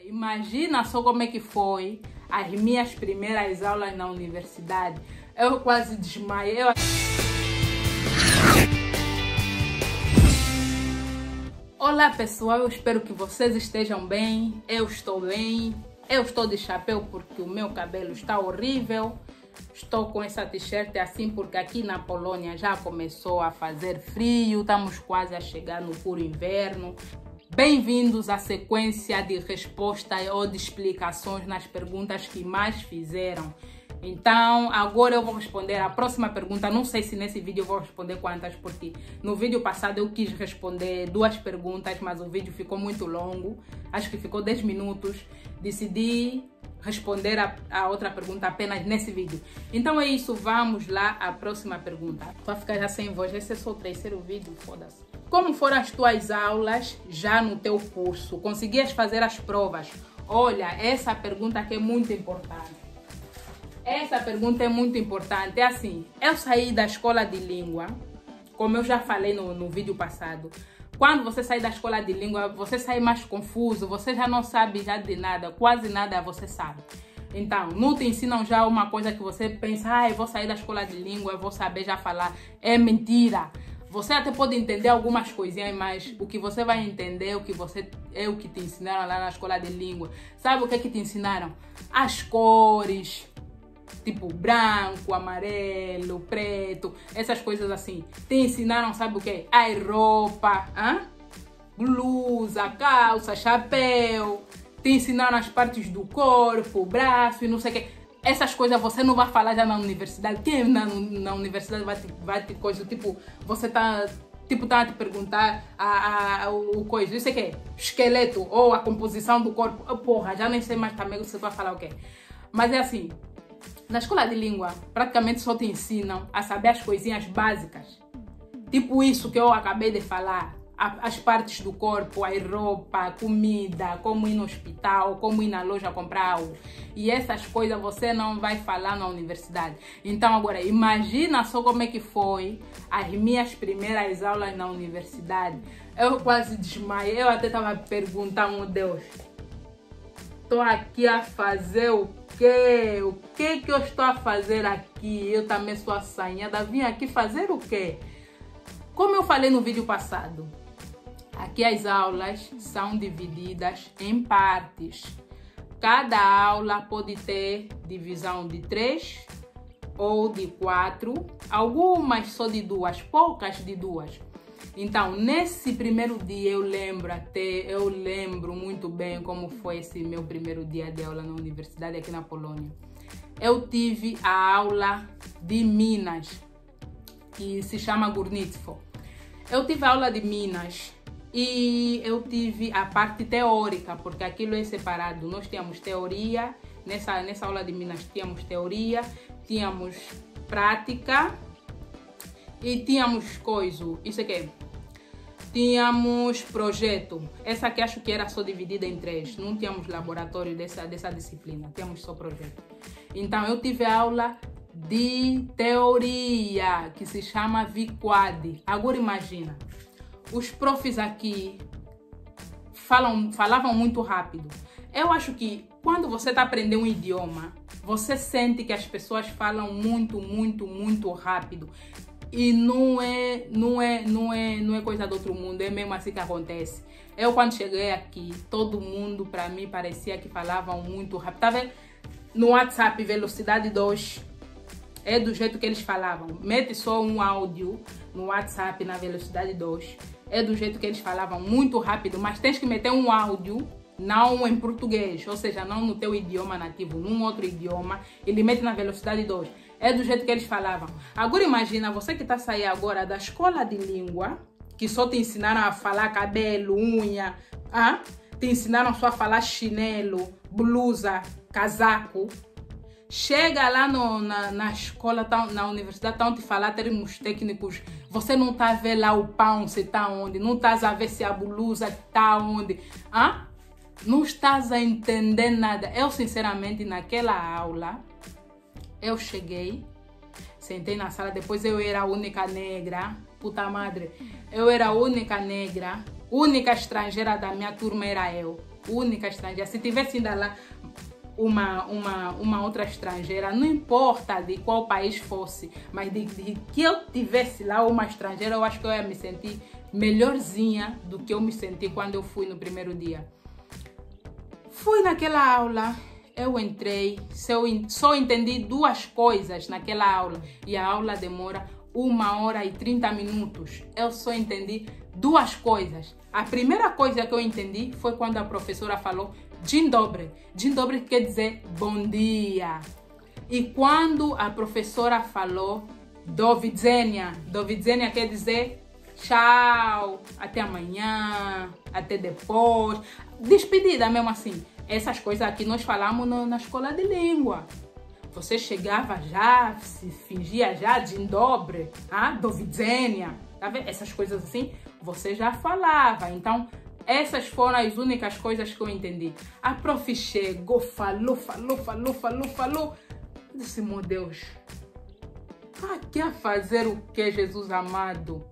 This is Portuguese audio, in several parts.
Imagina só como é que foi as minhas primeiras aulas na universidade. Eu quase desmaiei. Olá pessoal, eu espero que vocês estejam bem. Eu estou bem. Eu estou de chapéu porque o meu cabelo está horrível. Estou com essa t-shirt assim porque aqui na Polônia já começou a fazer frio. Estamos quase a chegar no puro inverno. Bem-vindos à sequência de respostas ou de explicações nas perguntas que mais fizeram. Então, agora eu vou responder a próxima pergunta. Não sei se nesse vídeo eu vou responder quantas, porque no vídeo passado eu quis responder 2 perguntas, mas o vídeo ficou muito longo. Acho que ficou 10 minutos. Decidi responder a outra pergunta apenas nesse vídeo. Então é isso, vamos lá à próxima pergunta. Vai ficar já sem voz, esse é só o 3º vídeo, foda-se. Como foram as tuas aulas já no teu curso? Conseguias fazer as provas? Olha, essa pergunta aqui é muito importante. Essa pergunta é muito importante. É assim, eu saí da escola de língua, como eu já falei no vídeo passado. Quando você sai da escola de língua, você sai mais confuso, você já não sabe já de nada, quase nada você sabe. Então, não te ensinam já uma coisa que você pensa, eu vou sair da escola de língua, eu vou saber já falar. É mentira. Você até pode entender algumas coisinhas, mas o que você vai entender, o que te ensinaram lá na escola de língua. Sabe o que te ensinaram? As cores, tipo branco, amarelo, preto, essas coisas assim. Te ensinaram, sabe o que? A roupa, blusa, calça, chapéu. Te ensinaram as partes do corpo, braço e não sei o que. Essas coisas você não vai falar já na universidade. Quem na universidade vai te coisa, tipo, você tá a te perguntar o coisa, isso é que? Esqueleto ou a composição do corpo. Oh, porra, já nem sei mais também você vai falar o quê. Mas é assim, na escola de língua, praticamente só te ensinam a saber as coisinhas básicas. Tipo isso que eu acabei de falar. As partes do corpo, a roupa, a comida, como ir no hospital, como ir na loja comprar algo. E essas coisas você não vai falar na universidade. Então agora, imagina só como é que foi as minhas primeiras aulas na universidade. Eu quase desmaiei, eu até estava perguntando, meu Deus, estou aqui a fazer o quê? O que eu estou a fazer aqui? Eu também sou assanhada, vim aqui fazer o quê? Como eu falei no vídeo passado, aqui as aulas são divididas em partes. Cada aula pode ter divisão de 3 ou de 4, algumas só de 2, poucas de 2. Então, nesse primeiro dia eu lembro muito bem como foi esse meu primeiro dia de aula na universidade aqui na Polônia. Eu tive a aula de Minas, que se chama Górnictwo. Eu tive a aula de Minas e eu tive a parte teórica, porque aquilo é separado. Nós tínhamos teoria, nessa aula de Minas tínhamos teoria, tínhamos prática e tínhamos isso aqui. Tínhamos projeto. Essa aqui acho que era só dividida em 3. Não tínhamos laboratório dessa disciplina, tínhamos só projeto. Então eu tive a aula de teoria, que se chama VQuad. Agora imagina, os profs aqui falavam muito rápido. Eu acho que quando você está aprendendo um idioma, você sente que as pessoas falam muito rápido. E não é coisa do outro mundo, é mesmo assim que acontece. Eu quando cheguei aqui, todo mundo para mim parecia que falavam muito rápido. Tá vendo? No WhatsApp, velocidade 2. É do jeito que eles falavam. Mete só um áudio no WhatsApp na velocidade 2. É do jeito que eles falavam, muito rápido. Mas tens que meter um áudio, não em português. Ou seja, não no teu idioma nativo, num outro idioma. Ele mete na velocidade 2. É do jeito que eles falavam. Agora imagina, você que está saindo agora da escola de língua, que só te ensinaram a falar cabelo, unha, te ensinaram só a falar chinelo, blusa, casaco. Chega lá na escola, na universidade, estão te falar termos técnicos. Você não está a ver lá o pão, se está onde. Não estás a ver se a blusa está onde. Não estás a entender nada. Eu, sinceramente, naquela aula, eu cheguei, sentei na sala. Depois eu era a única negra. Puta madre. Eu era a única negra. Única estrangeira da minha turma era eu. Única estrangeira. Se tivesse ainda lá uma outra estrangeira, não importa de qual país fosse, mas de que eu tivesse lá uma estrangeira, eu acho que eu ia me sentir melhorzinha do que eu me senti quando eu fui no primeiro dia. Fui naquela aula, eu entrei, só entendi 2 coisas naquela aula e a aula demora 1h e 30 minutos. Eu só entendi 2 coisas. A primeira coisa que eu entendi foi quando a professora falou Dzień dobry. Dzień dobry quer dizer bom dia. E quando a professora falou do widzenia, quer dizer tchau, até amanhã, até depois. Despedida mesmo assim. Essas coisas aqui nós falamos na escola de língua. Você chegava já, se fingia já Dzień dobry, do widzenia. Tá vendo? Essas coisas assim, você já falava. Então, essas foram as únicas coisas que eu entendi. A prof chegou, falou. Eu disse, meu Deus, quer fazer o que, Jesus amado?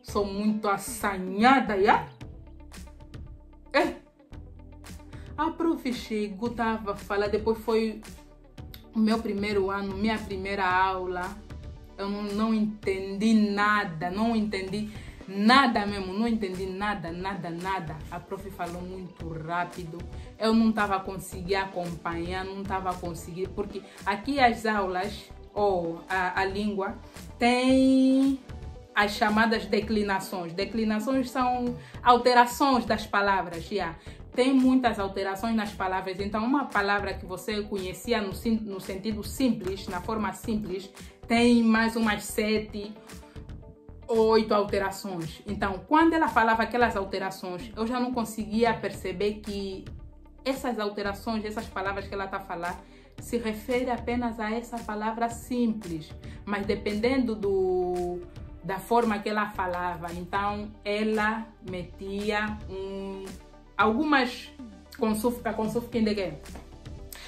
Sou muito assanhada, já? A prof chegou, tava falando, depois foi o meu primeiro ano, minha primeira aula. Eu não entendi nada, não entendi nada mesmo, não entendi nada. A prof falou muito rápido, eu não estava conseguindo acompanhar, porque aqui as aulas, ou a língua, tem as chamadas declinações. Declinações são alterações das palavras, já. Tem muitas alterações nas palavras, então uma palavra que você conhecia no sentido simples, na forma simples, tem mais umas 7 ou 8 alterações. Então, quando ela falava aquelas alterações, eu já não conseguia perceber que essas alterações, essas palavras que ela está a falar, se refere apenas a essa palavra simples. Mas dependendo da forma que ela falava, então ela metia algumas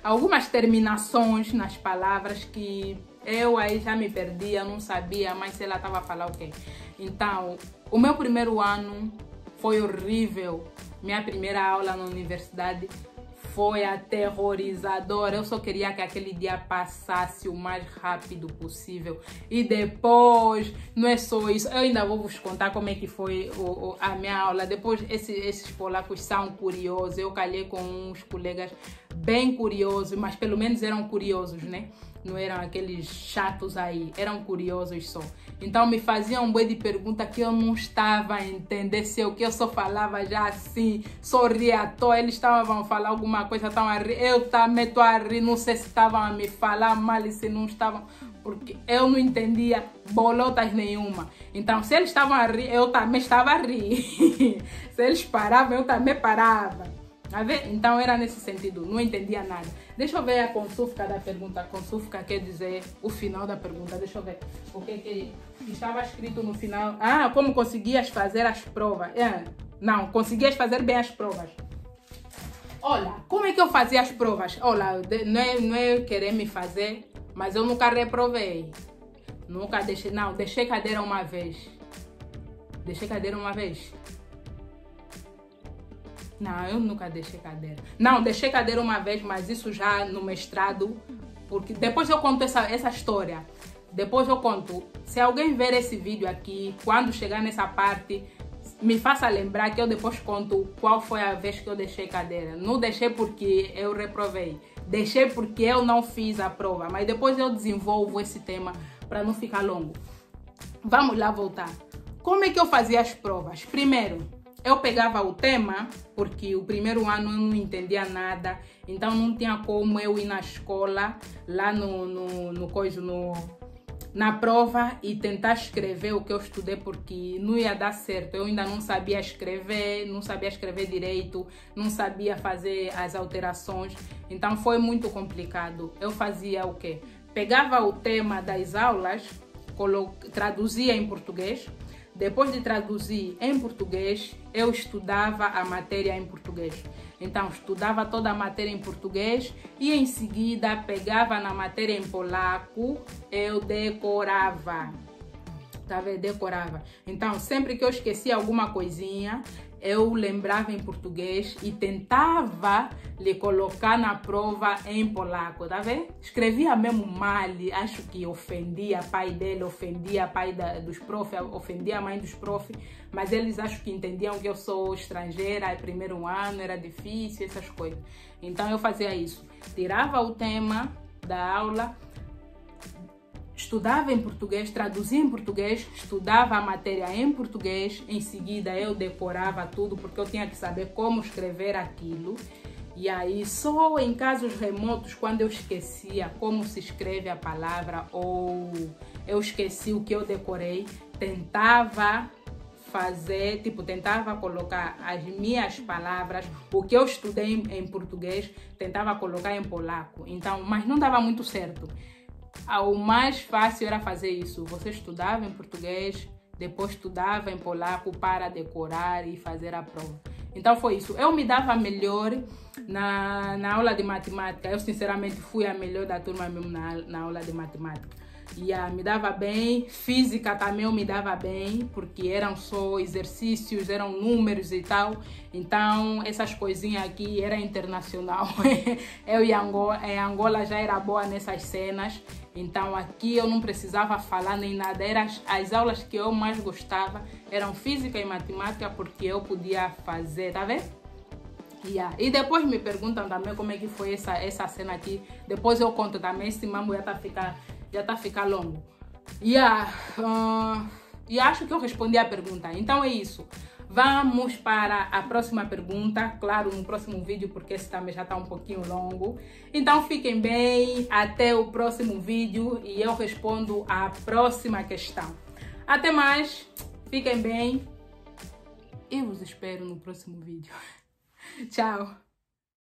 algumas terminações nas palavras que eu aí já me perdia, não sabia mais se ela estava a falar o quê. Então, o meu primeiro ano foi horrível. Minha primeira aula na universidade foi aterrorizadora. Eu só queria que aquele dia passasse o mais rápido possível. E depois, não é só isso, eu ainda vou vos contar como é que foi a minha aula. Depois, esses polacos são curiosos. Eu calhei com uns colegas bem curiosos, mas pelo menos eram curiosos, né? Não eram aqueles chatos aí, eram curiosos só. Então me faziam um boi de pergunta que eu não estava a entender, se o que eu só falava já assim, sorria à toa, eles estavam a falar alguma coisa, estavam a rir, eu também estou a rir, não sei se estavam a me falar mal e se não estavam, porque eu não entendia bolotas nenhuma. Então se eles estavam a rir, eu também estava a rir. Se eles paravam, eu também parava. Então era nesse sentido, não entendia nada. Deixa eu ver a consúfica da pergunta. Consúfica quer dizer o final da pergunta. Deixa eu ver o que estava escrito no final. Como conseguias fazer as provas? Não, conseguias fazer bem as provas. Olha, como é que eu fazia as provas? Olha, não é querer me fazer, mas eu nunca reprovei. Nunca deixei, não, deixei cadeira uma vez. Deixei cadeira uma vez. Não, eu nunca deixei cadeira. Não, deixei cadeira uma vez, mas isso já no mestrado. Porque depois eu conto essa história. Depois eu conto. Se alguém ver esse vídeo aqui, quando chegar nessa parte, me faça lembrar que eu depois conto qual foi a vez que eu deixei cadeira. Não deixei porque eu reprovei. Deixei porque eu não fiz a prova. Mas depois eu desenvolvo esse tema para não ficar longo. Vamos lá voltar. Como é que eu fazia as provas? Primeiro, eu pegava o tema, porque o primeiro ano eu não entendia nada, então não tinha como eu ir na escola, lá na prova e tentar escrever o que eu estudei, porque não ia dar certo. Eu ainda não sabia escrever direito, não sabia fazer as alterações, então foi muito complicado. Eu fazia o quê? Pegava o tema das aulas, traduzia em português. Depois de traduzir em português, eu estudava a matéria em português. Então, estudava toda a matéria em português e em seguida pegava na matéria em polaco, eu decorava. Tá vendo? Decorava. Então, sempre que eu esquecia alguma coisinha, eu lembrava em português e tentava lhe colocar na prova em polaco, tá vendo? Escrevia mesmo mal, acho que ofendia pai dele, ofendia pai dos profs, ofendia a mãe dos profs, mas eles acho que entendiam que eu sou estrangeira, é primeiro ano, era difícil, essas coisas. Então eu fazia isso, tirava o tema da aula, estudava em português, traduzia em português, estudava a matéria em português, em seguida eu decorava tudo porque eu tinha que saber como escrever aquilo. E aí só em casos remotos, quando eu esquecia como se escreve a palavra ou eu esqueci o que eu decorei, tentava fazer, tentava colocar as minhas palavras, o que eu estudei em português, tentava colocar em polaco. Então, mas não dava muito certo. O mais fácil era fazer isso. Você estudava em português, depois estudava em polaco para decorar e fazer a prova. Então foi isso. Eu me dava melhor na aula de matemática. Eu sinceramente fui a melhor da turma mesmo na aula de matemática. Me dava bem. Física também eu me dava bem, porque eram só exercícios, eram números e tal. Então essas coisinhas aqui era internacional. Eu em Angola já era boa nessas cenas. Então aqui eu não precisava falar nem nada. As aulas que eu mais gostava eram física e matemática, porque eu podia fazer, tá vendo? E depois me perguntam também como é que foi essa cena aqui. Depois eu conto também, esse mambo já tá ficando longo. E acho que eu respondi a pergunta. Então é isso. Vamos para a próxima pergunta, claro, no próximo vídeo, porque esse também já está um pouquinho longo. Então fiquem bem, até o próximo vídeo e eu respondo a próxima questão. Até mais, fiquem bem e vos espero no próximo vídeo. Tchau!